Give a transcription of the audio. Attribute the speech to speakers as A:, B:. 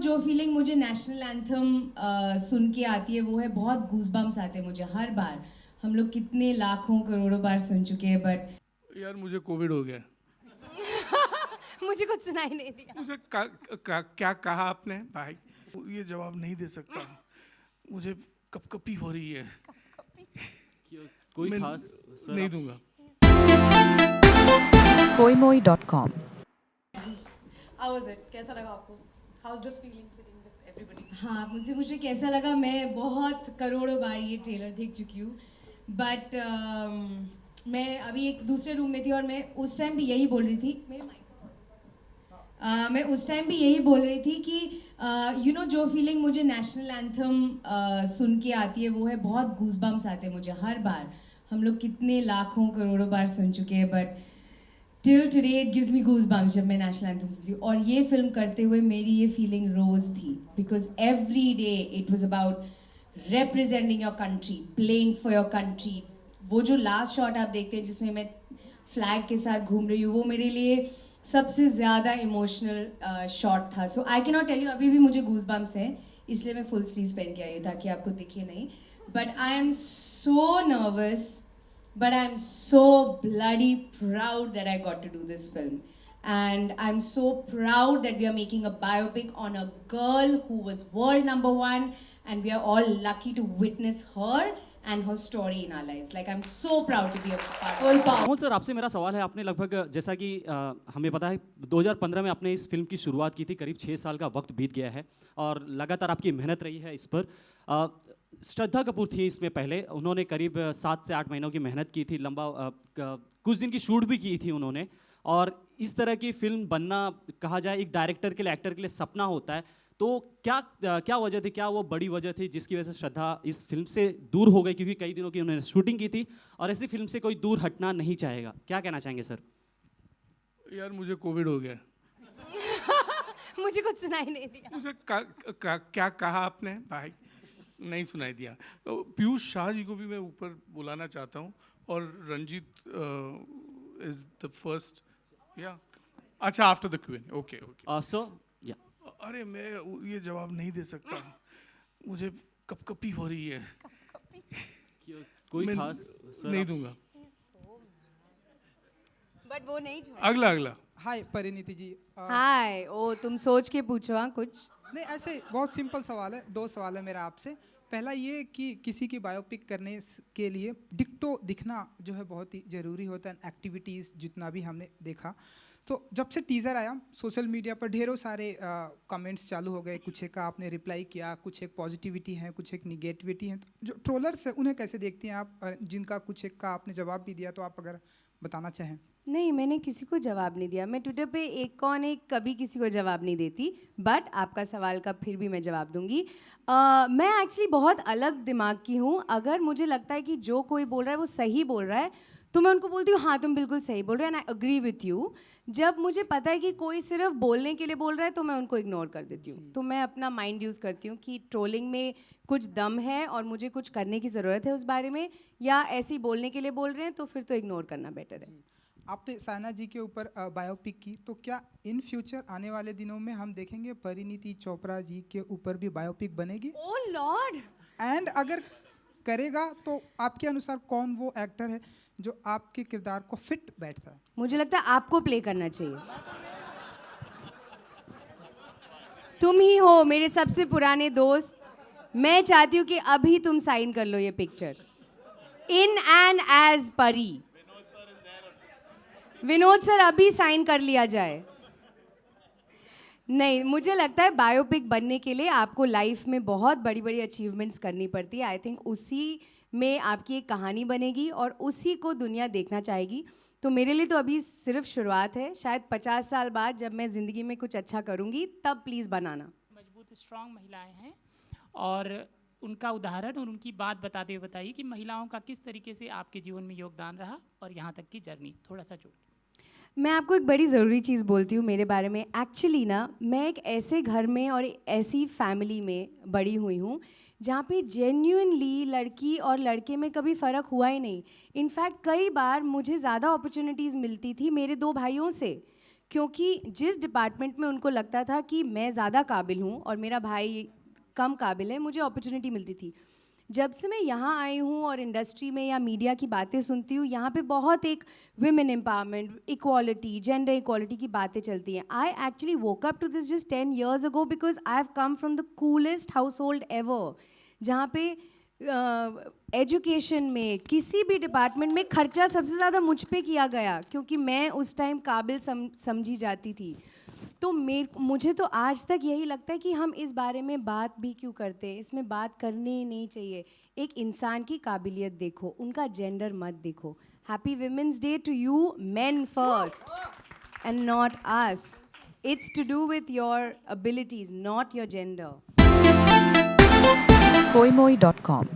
A: जो फीलिंग मुझे national anthem सुन के आती है वो है बहुत गूज़बम्स आते हैं मुझे हर बार। हम लोग कितने लाखों करोड़ों बार सुन चुके हैं बट
B: यार मुझे कोविड हो गया।
C: मुझे कुछ सुनाई नहीं दिया।
B: मुझे क्या कहा आपने भाई? ये जवाब नहीं दे सकता। मुझे कपकपी हो रही है।
D: कोई
B: मैं
D: खास सर
B: नहीं दूंगा।
E: koimoi.com
C: How was it? कैसा लगा आपको? How's this feeling sitting with everybody?
A: हाँ मुझे कैसा लगा, मैं बहुत करोड़ों बार ये ट्रेलर देख चुकी हूँ बट मैं अभी एक दूसरे रूम में थी और मैं उस टाइम भी यही बोल रही थी मैं उस टाइम भी यही बोल रही थी कि जो फीलिंग मुझे नेशनल एंथम सुन के आती है वो है बहुत गूज़बम्स आते हैं मुझे हर बार। हम लोग कितने लाखों करोड़ों बार सुन चुके हैं but till today it gives me goosebumps जब मैं नेशनल एंथम सुनती हूँ। और ये फिल्म करते हुए मेरी ये फीलिंग रोज़ थी because every day it was about representing your country, playing for your country। वो जो लास्ट शॉट आप देखते हैं जिसमें मैं फ्लैग के साथ घूम रही हूँ वो मेरे लिए सबसे ज़्यादा इमोशनल शॉट था। So I can not tell you, अभी भी मुझे गूज़बम्स हैं इसलिए मैं फुल स्लीव्स पहन के आई हूँ ताकि आपको दिखे नहीं। But I am so nervous but I'm so bloody proud that I got to do this film. And I'm so proud that we are making a biopic on a girl who was world #1 and we are all lucky to witness her and her story in our lives. Like I'm so proud to be a part of it.
D: Amol sir, आपसे मेरा सवाल है। आपने लगभग जैसा कि हमें पता है 2015 में आपने इस फिल्म की शुरुआत की थी, करीब 6 साल का वक्त बीत गया है और लगातार आपकी मेहनत रही है इस पर। श्रद्धा कपूर थी इसमें पहले, उन्होंने करीब 7 से 8 महीनों की मेहनत की थी, लंबा कुछ दिन की शूट भी की थी उन्होंने। और इस तरह की फिल्म बनना, कहा जाए एक डायरेक्टर के लिए, एक्टर के लिए सपना होता है। तो क्या वजह थी, क्या वो बड़ी वजह थी जिसकी वजह से श्रद्धा इस फिल्म से दूर हो गई? क्योंकि कई दिनों की उन्होंने शूटिंग की थी और ऐसी फिल्म से कोई दूर हटना नहीं चाहेगा। क्या कहना चाहेंगे सर?
B: यार मुझे कोविड हो गया।
C: मुझे कुछ सुनाई नहीं दिया।
B: मुझे क्या कहा आपने भाई? नहीं सुनाई दिया। तो पीयूष शाह जी को भी मैं ऊपर बुलाना चाहता हूँ और रंजीत इज द फर्स्ट या अच्छा after the queen. Okay
D: sir या
B: अरे मैं ये जवाब नहीं दे सकता। मुझे कपकपी हो रही है।
D: कोई
B: मैं
D: खास सर
B: नहीं दूंगा।
C: बट वो नहीं छोड़ा।
B: अगला
F: हाय परिणीति जी।
C: हाय, ओ तुम सोच के पूछो। हाँ कुछ
F: नहीं, ऐसे बहुत सिंपल सवाल है। 2 सवाल है मेरा आपसे। पहला ये कि किसी की बायोपिक करने के लिए डिक्टो दिखना जो है बहुत ही ज़रूरी होता है। एक्टिविटीज़ जितना भी हमने देखा, तो जब से टीज़र आया सोशल मीडिया पर ढेरों सारे कमेंट्स चालू हो गए। कुछ एक का आपने रिप्लाई किया, कुछ एक पॉजिटिविटी है, कुछ एक निगेटिविटी है। तो जो ट्रोलर्स है उन्हें कैसे देखती हैं आप, और जिनका कुछ एक का आपने जवाब भी दिया, तो आप अगर बताना चाहें।
C: नहीं, मैंने किसी को जवाब नहीं दिया। मैं ट्विटर पे एक कभी किसी को जवाब नहीं देती। बट आपका सवाल का फिर भी मैं जवाब दूंगी। मैं एक्चुअली बहुत अलग दिमाग की हूँ। अगर मुझे लगता है कि जो कोई बोल रहा है वो सही बोल रहा है तो मैं उनको बोलती हूँ हाँ तुम बिल्कुल सही बोल रहे हो and I agree with you. जब मुझे पता है कि कोई सिर्फ बोलने के लिए बोल रहा है तो मैं उनको इग्नोर कर देती हूँ। तो मैं अपना माइंड यूज़ करती हूँ कि ट्रोलिंग में कुछ दम है और मुझे कुछ करने की ज़रूरत है उस बारे में, या ऐसे ही बोलने के लिए बोल रहे हैं तो फिर तो इग्नोर करना बेटर है।
F: आपने सायना जी के ऊपर बायोपिक की, तो क्या इन फ्यूचर आने वाले दिनों में हम देखेंगे परिणीति चोपड़ा जी के ऊपर भी बायोपिक बनेगी?
C: Oh lord!
F: एंड अगर करेगा तो आपके अनुसार कौन वो एक्टर है जो आपके किरदार को फिट बैठता है?
C: मुझे लगता है आपको प्ले करना चाहिए। तुम ही हो मेरे सबसे पुराने दोस्त। मैं चाहती हूँ कि अभी तुम साइन कर लो ये पिक्चर इन एंड एज परी। विनोद सर अभी साइन कर लिया जाए। नहीं, मुझे लगता है बायोपिक बनने के लिए आपको लाइफ में बहुत बड़ी बड़ी अचीवमेंट्स करनी पड़ती है। आई थिंक उसी में आपकी एक कहानी बनेगी और उसी को दुनिया देखना चाहेगी। तो मेरे लिए तो अभी सिर्फ शुरुआत है। शायद 50 साल बाद जब मैं ज़िंदगी में कुछ अच्छा करूँगी तब प्लीज़ बनाना।
G: मजबूत स्ट्रॉन्ग महिलाएं हैं और उनका उदाहरण और उनकी बात बताते हुए बताइए कि महिलाओं का किस तरीके से आपके जीवन में योगदान रहा और यहाँ तक की जर्नी थोड़ा सा जोड़।
C: मैं आपको एक बड़ी ज़रूरी चीज़ बोलती हूँ मेरे बारे में। एक्चुअली ना, मैं एक ऐसे घर में और ऐसी फैमिली में बड़ी हुई हूँ जहाँ पे जेन्युइनली लड़की और लड़के में कभी फ़र्क हुआ ही नहीं। इनफैक्ट कई बार मुझे ज़्यादा अपॉर्चुनिटीज़ मिलती थी मेरे 2 भाइयों से, क्योंकि जिस डिपार्टमेंट में उनको लगता था कि मैं ज़्यादा काबिल हूँ और मेरा भाई कम काबिल है, मुझे अपॉर्चुनिटी मिलती थी। जब से मैं यहाँ आई हूँ और इंडस्ट्री में या मीडिया की बातें सुनती हूँ, यहाँ पे बहुत एक women empowerment, equality, gender equality की बातें चलती हैं। I actually woke up to this just 10 years ago because I have come from the coolest household ever, जहाँ पे एजुकेशन में किसी भी डिपार्टमेंट में खर्चा सबसे ज़्यादा मुझ पे किया गया, क्योंकि मैं उस टाइम काबिल समझी जाती थी। तो मुझे तो आज तक यही लगता है कि हम इस बारे में बात भी क्यों करते हैं, इसमें बात करनी ही नहीं चाहिए। एक इंसान की काबिलियत देखो, उनका जेंडर मत देखो। Happy women's day to you men first and not us. It's to do with your abilities, not your gender.
E: koimoi.com